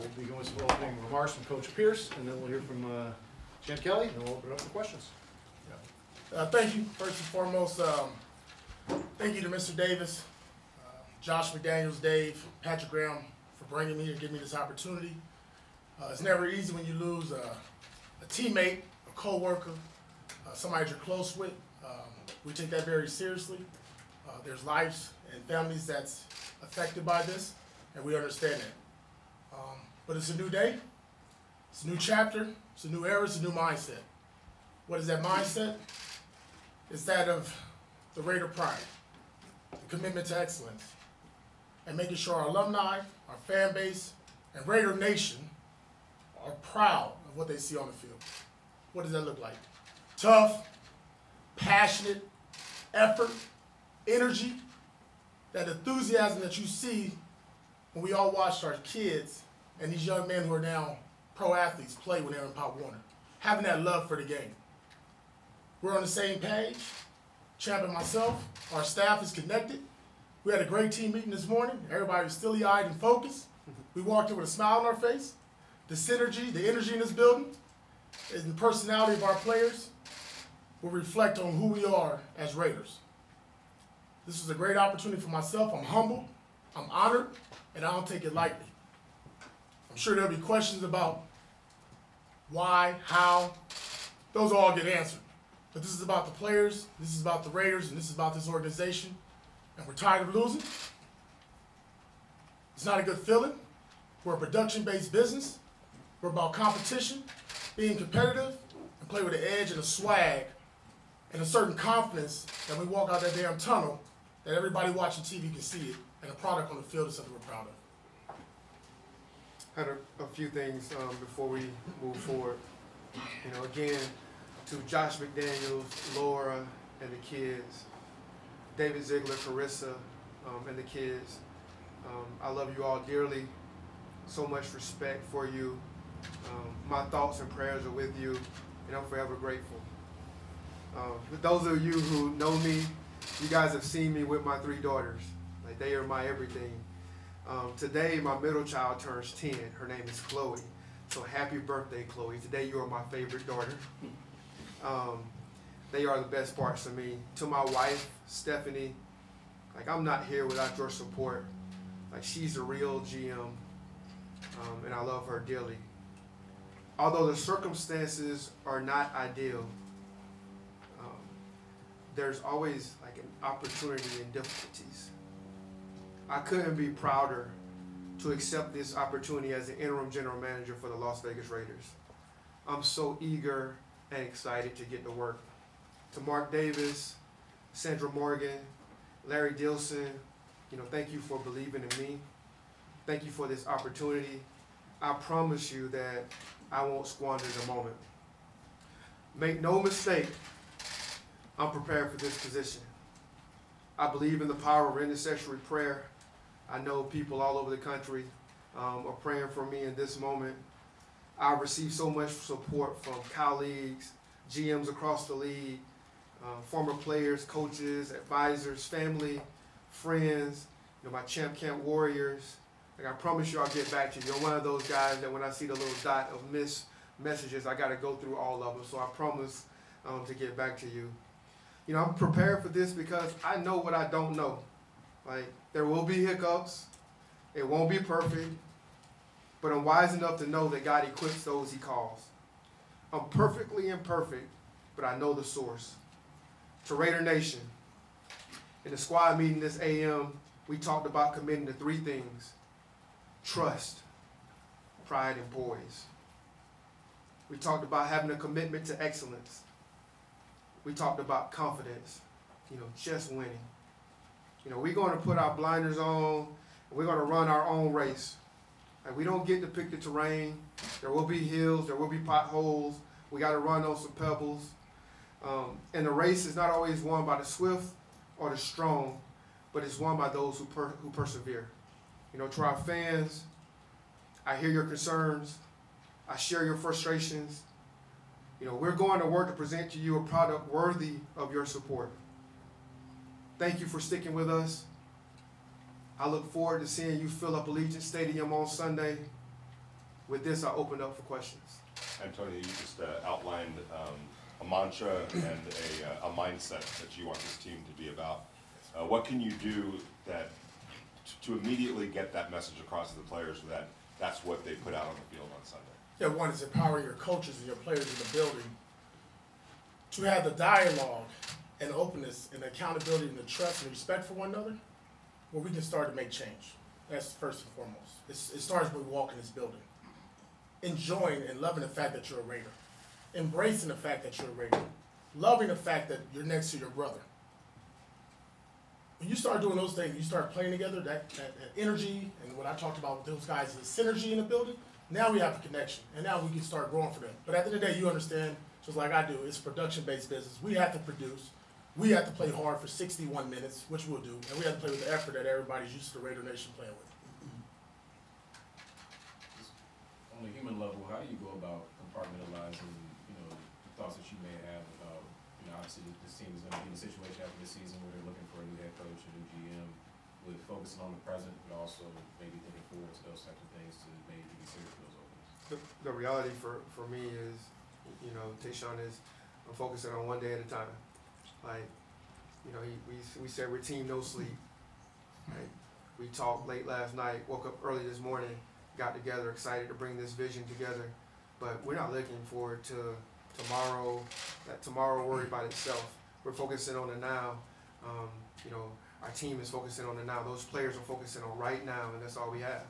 we'll begin with some opening remarks from Coach Pierce, and then we'll hear from Champ Kelly, and then we'll open it up for questions. Thank you. First and foremost, thank you to Mr. Davis, Josh McDaniels, Dave, Patrick Graham for bringing me and giving me this opportunity. It's never easy when you lose a teammate, a co-worker, somebody you're close with. We take that very seriously. There's lives and families that's affected by this, and we understand that. But it's a new day, it's a new chapter, it's a new era, it's a new mindset. What is that mindset? It's that of the Raider pride, the commitment to excellence, and making sure our alumni, our fan base, and Raider Nation are proud of what they see on the field. What does that look like? Tough, passionate, effort, energy, that enthusiasm that you see when we all watched our kids and these young men who are now pro athletes play when they're in Pop Warner. Having that love for the game. We're on the same page. Champ and myself, our staff is connected. We had a great team meeting this morning. Everybody was stilly-eyed and focused. We walked in with a smile on our face. The synergy, the energy in this building, and the personality of our players will reflect on who we are as Raiders. This is a great opportunity for myself. I'm humbled, I'm honored, and I don't take it lightly. I'm sure there'll be questions about why, how. Those will all get answered. But this is about the players, this is about the Raiders, and this is about this organization. And we're tired of losing. It's not a good feeling. We're a production-based business. We're about competition, being competitive, and play with an edge and a swag and a certain confidence that we walk out that damn tunnel that everybody watching TV can see it, and a product on the field is something we're proud of. I had a few things before we move forward. Again, to Josh McDaniels, Laura, and the kids, David Ziegler, Carissa, and the kids. I love you all dearly. So much respect for you. My thoughts and prayers are with you, and I'm forever grateful. For those of you who know me, you guys have seen me with my 3 daughters. Like, they are my everything. Today, my middle child turns 10. Her name is Chloe. So happy birthday, Chloe. Today, you are my favorite daughter. They are the best parts of me. To my wife, Stephanie, like, I'm not here without your support. Like, she's a real GM, and I love her dearly. Although the circumstances are not ideal, there's always like an opportunity in difficulties. I couldn't be prouder to accept this opportunity as the interim general manager for the Las Vegas Raiders. I'm so eager and excited to get to work. To Mark Davis, Sandra Morgan, Larry Dilson, thank you for believing in me. Thank you for this opportunity. I promise you that I won't squander the moment. Make no mistake, I'm prepared for this position. I believe in the power of intercessory prayer. I know people all over the country are praying for me in this moment. I've received so much support from colleagues, GMs across the league, former players, coaches, advisors, family, friends, my Champ Camp Warriors. Like, I promise you I'll get back to you. You're one of those guys that when I see the little dot of missed messages, I got to go through all of them. So I promise to get back to you. I'm prepared for this because I know what I don't know. Like, there will be hiccups. It won't be perfect. But I'm wise enough to know that God equips those he calls. I'm perfectly imperfect, but I know the source. To Raider Nation, in the squad meeting this AM, we talked about committing to 3 things: trust, pride, and poise. We talked about having a commitment to excellence. We talked about confidence, just winning. We're going to put our blinders on, and we're going to run our own race. Like, we don't get to pick the terrain. There will be hills, there will be potholes. We got to run on some pebbles. And the race is not always won by the swift or the strong, but it's won by those who persevere. To our fans, I hear your concerns. I share your frustrations. We're going to work to present to you a product worthy of your support. Thank you for sticking with us. I look forward to seeing you fill up Allegiant Stadium on Sunday. with this, I'll open up for questions. Antonio, you just outlined a mantra and a mindset that you want this team to be about. What can you do that to immediately get that message across to the players that that's what they put out on the field on Sunday? Yeah, one is empowering your coaches and your players in the building to have the dialogue and openness and accountability and the trust and respect for one another, where we can start to make change. That's first and foremost. It starts when we walk in this building. Enjoying and loving the fact that you're a Raider. Embracing the fact that you're a Raider. Loving the fact that you're next to your brother. When you start doing those things, you start playing together, that energy, and what I talked about with those guys is synergy in the building. Now we have a connection, and now we can start growing for them. But at the end of the day, you understand, just like I do, it's a production-based business. We have to produce. We have to play hard for 61 minutes, which we'll do, and we have to play with the effort that everybody's used to the Raider Nation playing with. On a human level, how do you go about compartmentalizing, the thoughts that you may have about, obviously this team is going to be in a situation after this season where they're looking for a new head coach, a new GM, with focusing on the present, but also maybe thinking forward to those types of things to maybe be serious for those openings. The reality for me is, Tayshaun is, I'm focusing on one day at a time. Like, we said we're team no sleep. Right? We talked late last night, woke up early this morning, got together, excited to bring this vision together. But we're not looking forward to tomorrow, that tomorrow worry about itself. We're focusing on the now. Our team is focusing on the now. Those players are focusing on right now, and that's all we have.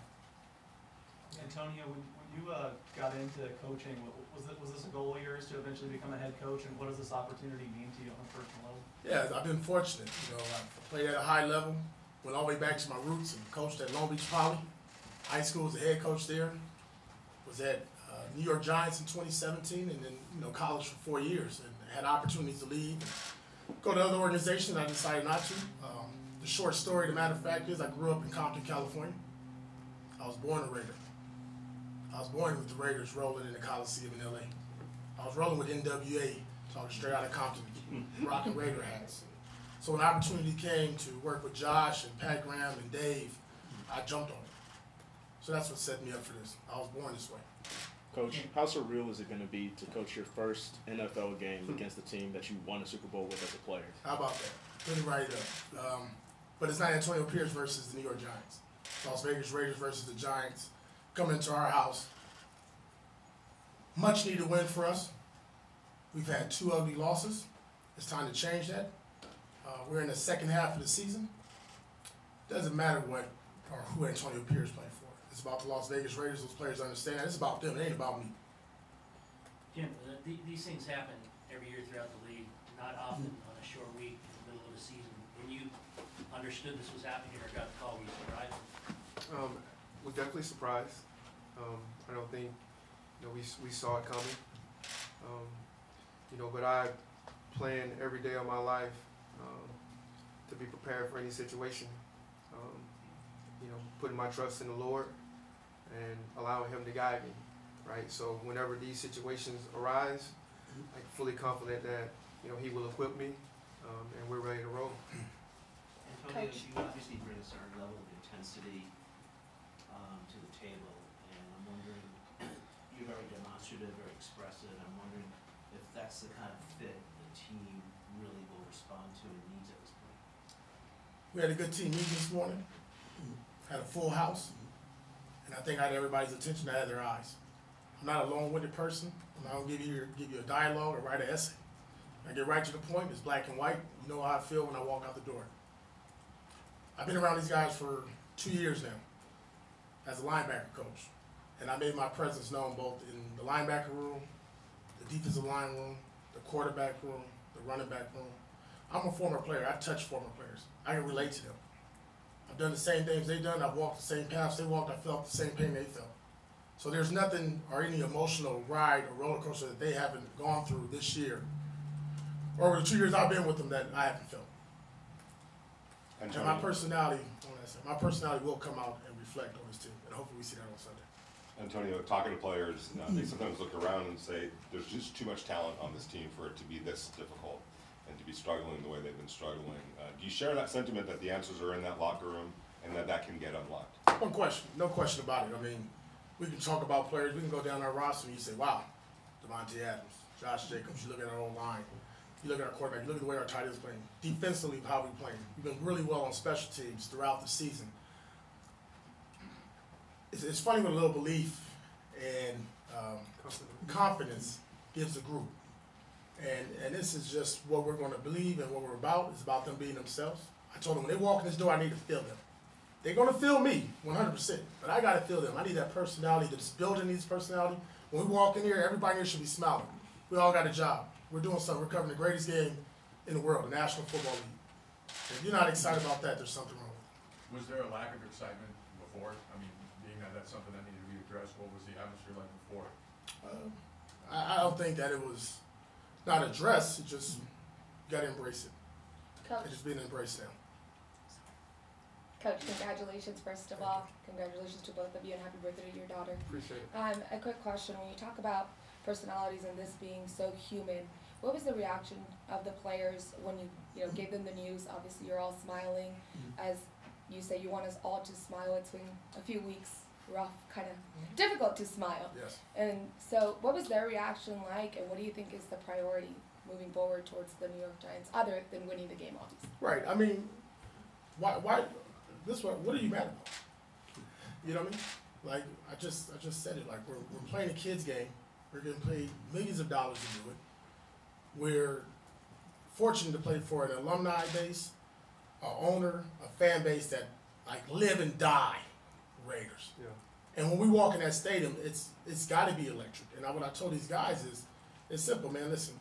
Antonio, when you got into coaching, was this a goal of yours to eventually become a head coach, and what does this opportunity mean to you on a personal level? Yeah, I've been fortunate. I played at a high level, went all the way back to my roots, and coached at Long Beach Poly. High school was the head coach there. Was at New York Giants in 2017, and then college for 4 years, and had opportunities to leave and go to other organizations. I decided not to. The short story, the matter of fact is, I grew up in Compton, California. I was born a Raider. I was born with the Raiders rolling in the Coliseum in LA. I was rolling with NWA, talking straight out of Compton, rocking Raider hats. So when the opportunity came to work with Josh and Pat Graham and Dave, I jumped on it. So that's what set me up for this. I was born this way. Coach, how surreal is it going to be to coach your first NFL game against the team that you won a Super Bowl with as a player? How about that? Put it right up. But it's not Antonio Pierce versus the New York Giants. Las Vegas Raiders versus the Giants coming into our house. Much needed win for us. We've had 2 ugly losses. It's time to change that. We're in the second half of the season. Doesn't matter what or who Antonio Pierce played for. It's about the Las Vegas Raiders. Those players understand that. It's about them. It ain't about me. Jim, these things happen every year throughout the league, not often on a short week in the middle of the season. When you understood this was happening or got the call, were you surprised? Was definitely surprised. I don't think we saw it coming. But I plan every day of my life to be prepared for any situation. Putting my trust in the Lord and allowing Him to guide me. Right. So whenever these situations arise, I'm fully confident that He will equip me, and we're ready to roll. Antonio, you obviously bring a certain level of intensity to the table, and I'm wondering, you're very demonstrative, very expressive. I'm wondering if that's the kind of fit the team really will respond to and needs at this point. We had a good team meeting this morning. Had a full house, and I think I had everybody's attention. I had their eyes. I'm not a long-winded person. I'm not gonna give you a dialogue or write an essay. I get right to the point. It's black and white. You know how I feel when I walk out the door. I've been around these guys for 2 years now as a linebacker coach, and I made my presence known both in the linebacker room, the defensive line room, the quarterback room, the running back room. I'm a former player. I've touched former players. I can relate to them. I've done the same things they've done. I've walked the same paths they walked. I felt the same pain they felt. So there's nothing or any emotional ride or roller coaster that they haven't gone through this year, or over the 2 years I've been with them, that I haven't felt. And my personality, my personality will come out and reflect on this team, and hopefully we see that on Sunday. Antonio, talking to players, they sometimes look around and say, there's just too much talent on this team for it to be this difficult and to be struggling the way they've been struggling. Do you share that sentiment that the answers are in that locker room and that can get unlocked? No question about it. I mean, we can talk about players. We can go down our roster and you say, wow, Devontae Adams, Josh Jacobs. You look at our own line. You look at our quarterback. You look at the way our tight ends playing. Defensively, how we playing. We've been really well on special teams throughout the season. It's funny when a little belief and confidence gives a group. And this is just what we're going to believe and what we're about. It's about them being themselves. I told them when they walk in this door, I need to feel them. They're going to feel me 100%, but I got to feel them. I need that personality. This building needs personality. When we walk in here, everybody here should be smiling. We all got a job. We're doing something. We're covering the greatest game in the world, the National Football League. If you're not excited about that, there's something wrong with it. Was there a lack of excitement before? I mean, being that that's something that needed to be addressed, what was the atmosphere like before? I don't think that it was not addressed. It just, you got to embrace it. Coach. It's just being embraced now. Coach, congratulations, first of all. Congratulations to both of you, and happy birthday to your daughter. Appreciate it. A quick question. When you talk about personalities and this being so human, what was the reaction of the players when you gave them the news? Obviously, you're all smiling. As you say, you want us all to smile. It's been a few weeks, rough, kind of difficult to smile. Yes. And so what was their reaction like, and what do you think is the priority moving forward towards the New York Giants, other than winning the game, obviously? Right. I mean, why what are you mad about? You know what I mean? Like, I just said it. Like, we're playing a kids game. We're getting paid millions of dollars to do it. We're fortunate to play for an alumni base, an owner, a fan base that like live and die Raiders. Yeah. And when we walk in that stadium, it's got to be electric. And what I told these guys is, it's simple, man. Listen,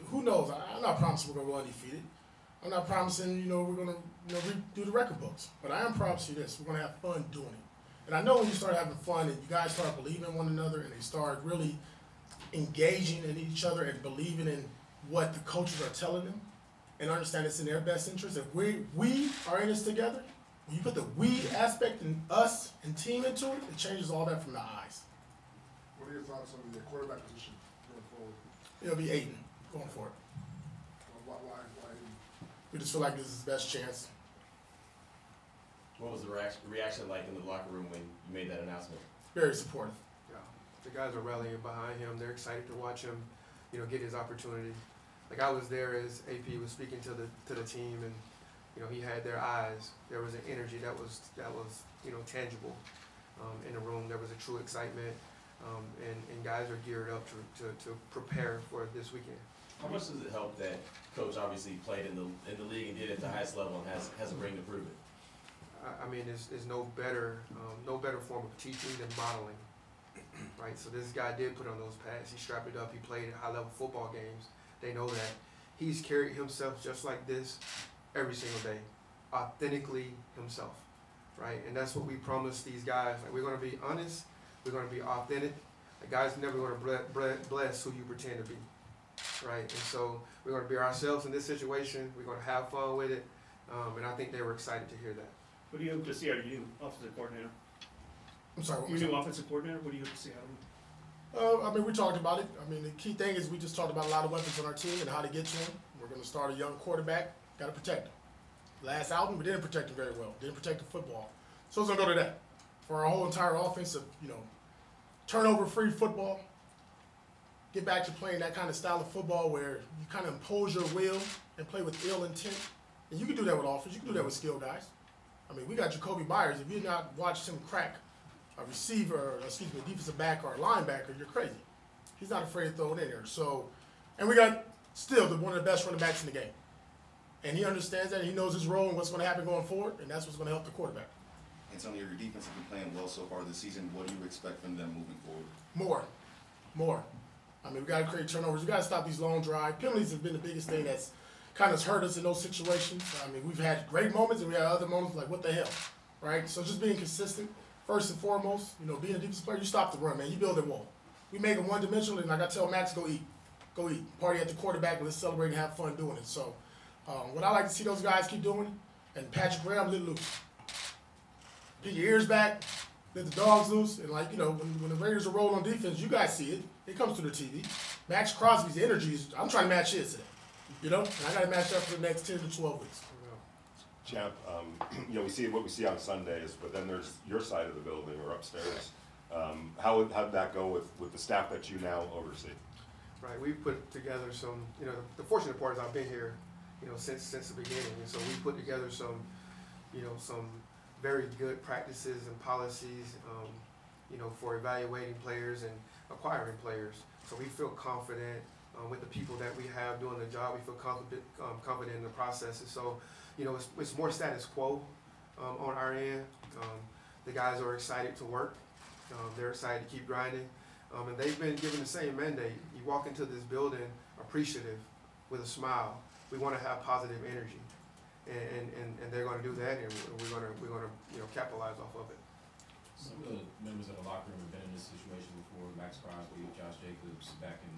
who knows? I'm not promising we're gonna go undefeated. I'm not promising, we're gonna, redo the record books. But I am promising you this: we're gonna have fun doing it. And I know when you start having fun and you guys start believing in one another and they start really engaging in each other and believing in what the coaches are telling them and understand it's in their best interest. If we are in this together, when you put the we aspect and us and team into it, it changes all that from the eyes. What are your thoughts on the quarterback position going forward? It'll be Aiden going for it. Why We just feel like this is his best chance. What was the reaction like in the locker room when you made that announcement? Very supportive. Yeah, the guys are rallying behind him. They're excited to watch him, get his opportunity. Like, I was there as AP was speaking to the team, and he had their eyes. There was an energy that was tangible in the room. There was a true excitement, and guys are geared up to prepare for this weekend. How much does it help that Coach obviously played in the league and did it at the highest level and has a ring to prove it? I mean, there's no better form of teaching than modeling, right? So this guy did put on those pads. He strapped it up. He played high-level football games. They know that. He's carried himself just like this every single day, authentically himself, right? And that's what we promise these guys. Like, we're going to be honest. We're going to be authentic. The guys never going to bless who you pretend to be, right? And so we're going to be ourselves in this situation. We're going to have fun with it, and I think they were excited to hear that. What do you hope to see out of you, offensive coordinator? I'm sorry, what was Your that? new offensive coordinator, what do you hope to see out of him? I mean, we talked about it. I mean, the key thing is we just talked about a lot of weapons on our team and how to get to them. We're going to start a young quarterback. Got to protect him. Last album, we didn't protect him very well. Didn't protect the football. So it's going to go to that. For our whole entire offense of, turnover-free football, get back to playing that kind of style of football where you kind of impose your will and play with ill intent. And you can do that with offense. You can do that with skill guys. I mean, we got Jacoby Byers. If you've not watched him crack a defensive back or a linebacker, you're crazy. He's not afraid to throw it in there. So, and we got still one of the best running backs in the game. And he understands that, and he knows his role and what's going to happen going forward, and that's what's going to help the quarterback. Antonio, your defense has been playing well so far this season. What do you expect from them moving forward? More. I mean, we got to create turnovers. We got to stop these long drives. Penalties have been the biggest thing that's kind of hurt us in those situations. I mean, we've had great moments, and we had other moments like, what the hell, right? So just being consistent, first and foremost, being a defensive player, you stop the run, man. You build a wall. We make it one-dimensional, and like I tell Max, go eat. Party at the quarterback, and let's celebrate and have fun doing it. So what I like to see those guys keep doing, and Patrick Graham, let loose. Put your ears back, let the dogs loose, and when the Raiders are rolling on defense, you guys see it. It comes through the TV. Max Crosby's energy I'm trying to match his today. And I got to match up for the next 10 to 12 weeks. Champ, we see what we see on Sundays, but then there's your side of the building or upstairs. How'd that go with the staff that you now oversee? Right, we put together some, the fortunate part is I've been here, since the beginning, and so we put together some, some very good practices and policies, for evaluating players and acquiring players. So we feel confident with the people that we have doing the job. We feel confident in the process, and so, it's more status quo on our end. The guys are excited to work. They're excited to keep grinding. And they've been given the same mandate. You walk into this building appreciative, with a smile. We want to have positive energy, and they're going to do that, and we're going to capitalize off of it. Some of the members of the locker room have been in this situation before. Max Crosby, Josh Jacobs, back in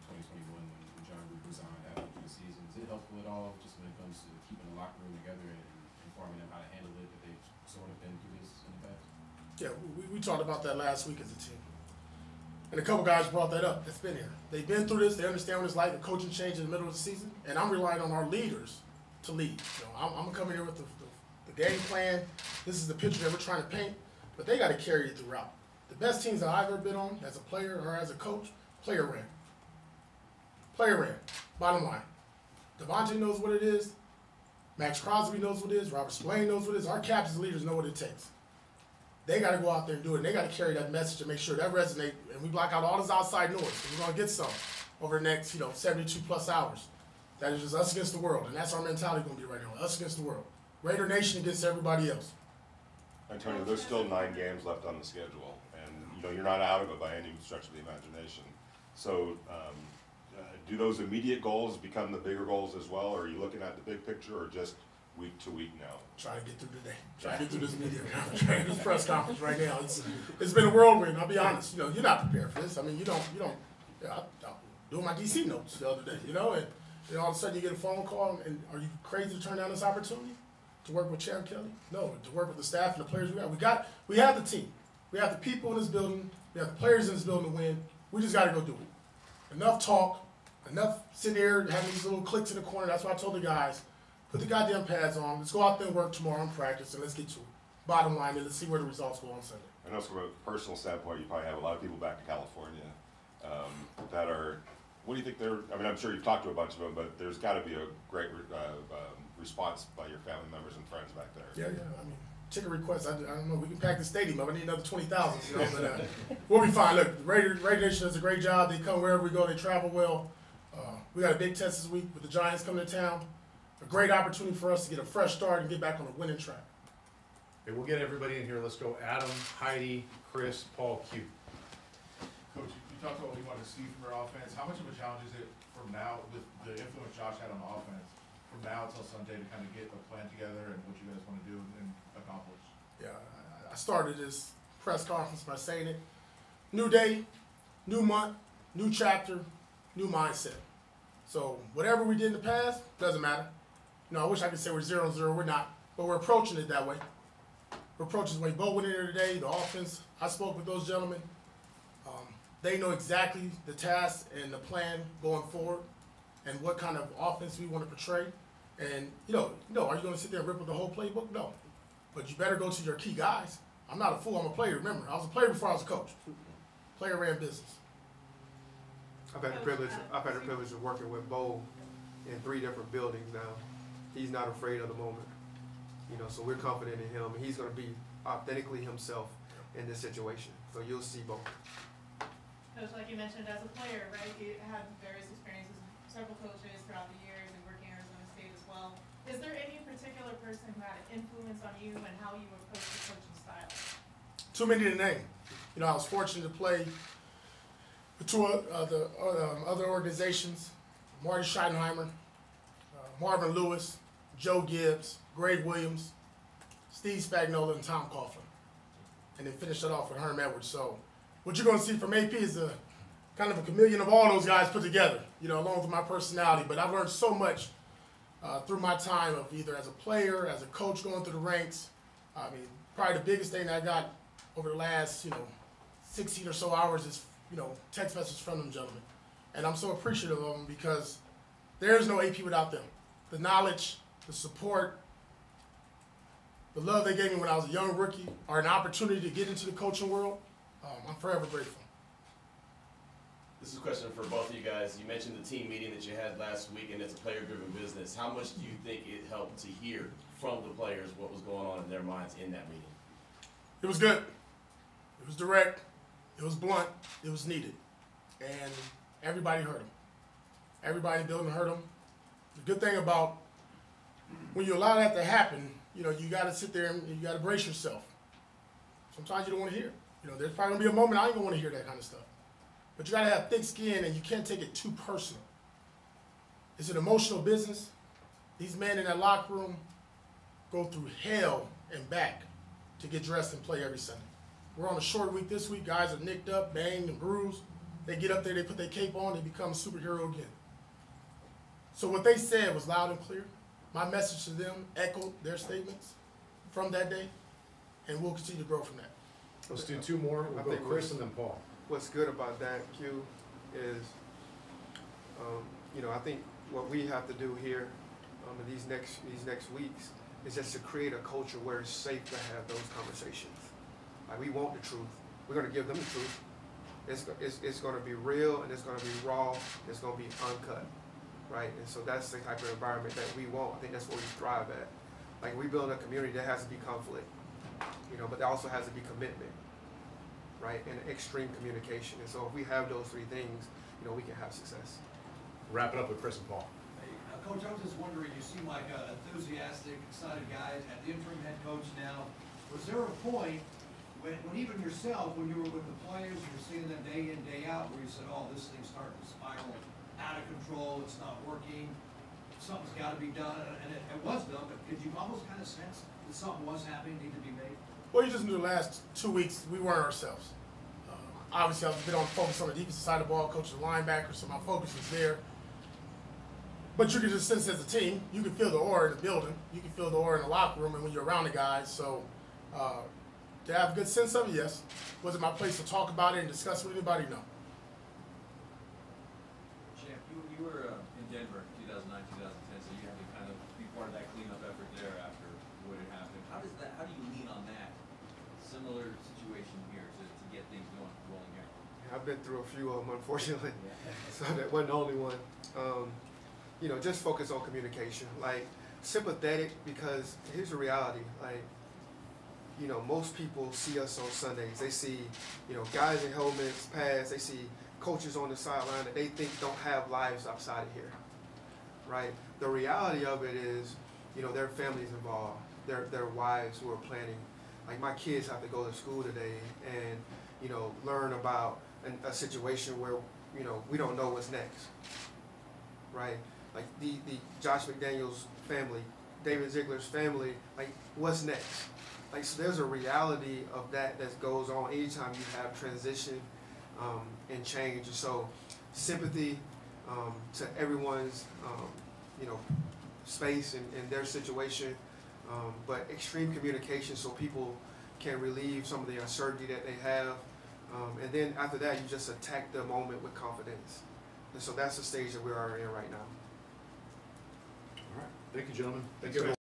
2021 when John Root resigned after the season. Is it helpful at all, just when it comes to keeping the locker room together and informing them how to handle it, that they've sort of been through this in the past? Yeah, we talked about that last week as a team. And a couple guys brought that up that's been here. They've been through this. They understand what it's like, the coaching change in the middle of the season. And I'm relying on our leaders to lead. I'm coming here with the game plan. This is the picture that we're trying to paint. But they got to carry it throughout. The best teams that I've ever been on as a player or as a coach, player ran. Player ran. Bottom line. Devontae knows what it is. Max Crosby knows what it is. Robert Spillane knows what it is. Our captains and leaders know what it takes. They got to go out there and do it. And they got to carry that message and make sure that resonates. And we block out all this outside noise. We're going to get some over the next, 72 plus hours. That is just us against the world. And that's our mentality going to be right now. Us against the world. Raider Nation against everybody else. Antonio, there's still 9 games left on the schedule, and you're not out of it by any stretch of the imagination. So, do those immediate goals become the bigger goals as well, or are you looking at the big picture, or just week to week now? Try to get through today. Try to get through this media conference, this press conference right now. It's been a whirlwind. I'll be honest. You're not prepared for this. I mean, you don't. I doing my DC notes the other day, and all of a sudden you get a phone call, and are you crazy to turn down this opportunity? To work with Champ Kelly? No, to work with the staff and the players we got. We have the team. We have the people in this building. We have the players in this building to win. We just got to go do it. Enough talk. Enough sitting there having these little clicks in the corner. That's why I told the guys, put the goddamn pads on. Let's go out there and work tomorrow and practice, and let's get to it. Bottom line, and let's see where the results go on Sunday. I know from a personal standpoint, you probably have a lot of people back in California that are. What do you think they're? I mean, I'm sure you've talked to a bunch of them, but there's got to be a great response by your family members and friends back there. Yeah. I mean, ticket requests. I don't know. We can pack the stadium up. I need another 20,000. But we'll be fine. Look, Raider Nation does a great job. They come wherever we go. They travel well. We got a big test this week with the Giants coming to town. A great opportunity for us to get a fresh start and get back on a winning track. Okay, we'll get everybody in here. Let's go. Adam, Heidi, Chris, Paul, Q. Coach, you talked about what you want to see from your offense. How much of a challenge is it from now, with the influence Josh had on the offense, from now until Sunday to kind of get a plan together and what you guys want to do and accomplish? Yeah, I started this press conference by saying it. New day, new month, new chapter, new mindset. So whatever we did in the past, doesn't matter. I wish I could say we're 0-0. We're not. But we're approaching it that way. We're approaching the way Bo went in here today, the offense. I spoke with those gentlemen. They know exactly the task and the plan going forward and what kind of offense we want to portray. And, are you going to sit there and rip with the whole playbook? No. But you better go to your key guys. I'm not a fool. I'm a player. Remember, I was a player before I was a coach. Player ran business. I've had the privilege of working with Bo in 3 different buildings now. He's not afraid of the moment. So we're confident in him, and he's going to be authentically himself in this situation. So you'll see Bo. Coach, like you mentioned, as a player, right, you had various experiences with several coaches throughout the years and working at Arizona State as well. Is there any particular person who had an influence on you and how you approach the coaching style? Too many to name. I was fortunate to play for 2 other organizations, Marty Scheidenheimer, Marvin Lewis, Joe Gibbs, Greg Williams, Steve Spagnuolo, and Tom Coughlin. And then finish it off with Herm Edwards. So what you're going to see from AP is a kind of a chameleon of all those guys put together, along with my personality. But I've learned so much through my time of either as a player, as a coach going through the ranks. I mean, probably the biggest thing I got over the last, 16 or so hours is, text messages from them gentlemen. And I'm so appreciative of them because there's no AP without them. The knowledge, the support, the love they gave me when I was a young rookie, or an opportunity to get into the coaching world, I'm forever grateful. This is a question for both of you guys. You mentioned the team meeting that you had last week, and it's a player-driven business. How much do you think it helped to hear from the players what was going on in their minds in that meeting? It was good. It was direct. It was blunt. It was needed. And everybody heard them. Everybody in the building heard them. The good thing about when you allow that to happen, you know, you got to sit there and you got to brace yourself. Sometimes you don't want to hear it. You know, there's probably going to be a moment I ain't going to want to hear that kind of stuff. But you got to have thick skin, and you can't take it too personal. It's an emotional business. These men in that locker room go through hell and back to get dressed and play every Sunday. We're on a short week this week. Guys are nicked up, banged, and bruised. They get up there, they put their cape on, they become a superhero again. So what they said was loud and clear. My message to them echoed their statements from that day, and we'll continue to grow from that. Let's do two more. We'll go Chris and then Paul. What's good about that, Q, is, you know, I think what we have to do here in these next weeks is just to create a culture where it's safe to have those conversations. Like, we want the truth. We're going to give them the truth. It's going to be real, and it's going to be raw. It's going to be uncut, right? And so that's the type of environment that we want. I think that's what we strive at. Like, we build a community that has to be conflict, you know, but there also has to be commitment, right, and extreme communication. And so if we have those three things, you know, we can have success. Wrap it up with Chris and Paul. Hey, Coach, I was just wondering, you seem like an enthusiastic, excited guy at the interim head coach now. Was there a point when even yourself, when you were with the players, you were seeing them day in, day out, where you said, oh, this thing's starting to spiral out of control, it's not working, something's got to be done, and it was done, but could you almost kind of sense that something was happening, needed to be made? Well, you just knew the last 2 weeks we weren't ourselves. Obviously, I've been focused on the defensive side of the ball, coaching the linebacker, so my focus was there. But you can just sense as a team, you can feel the aura in the building, you can feel the aura in the locker room, and when you're around the guys. So to have a good sense of it, yes. Was it my place to talk about it and discuss it with anybody? No. Champ, you were in Denver in 2009, 2010, so you had to kind of be part of that cleanup effort there after what had happened. How do you lean on that similar situation here to get things rolling here? I've been through a few of them, unfortunately, so that wasn't the only one. You know, just focus on communication. Like, sympathetic, because here's the reality. Like, you know, most people see us on Sundays. They see, you know, guys in helmets, pads. They see coaches on the sideline that they think don't have lives outside of here, right? The reality of it is, you know, their families involved, their wives who are planning. Like, my kids have to go to school today and, you know, learn about a situation where, you know, we don't know what's next, right? Like, the Josh McDaniels family, David Ziegler's family, like, what's next? Like, so there's a reality of that goes on anytime you have transition and change. And so sympathy to everyone's, you know, space and their situation, but extreme communication so people can relieve some of the uncertainty that they have. And then after that, you just attack the moment with confidence. And so that's the stage that we are in right now. All right. Thank you, gentlemen. Thank you, everyone.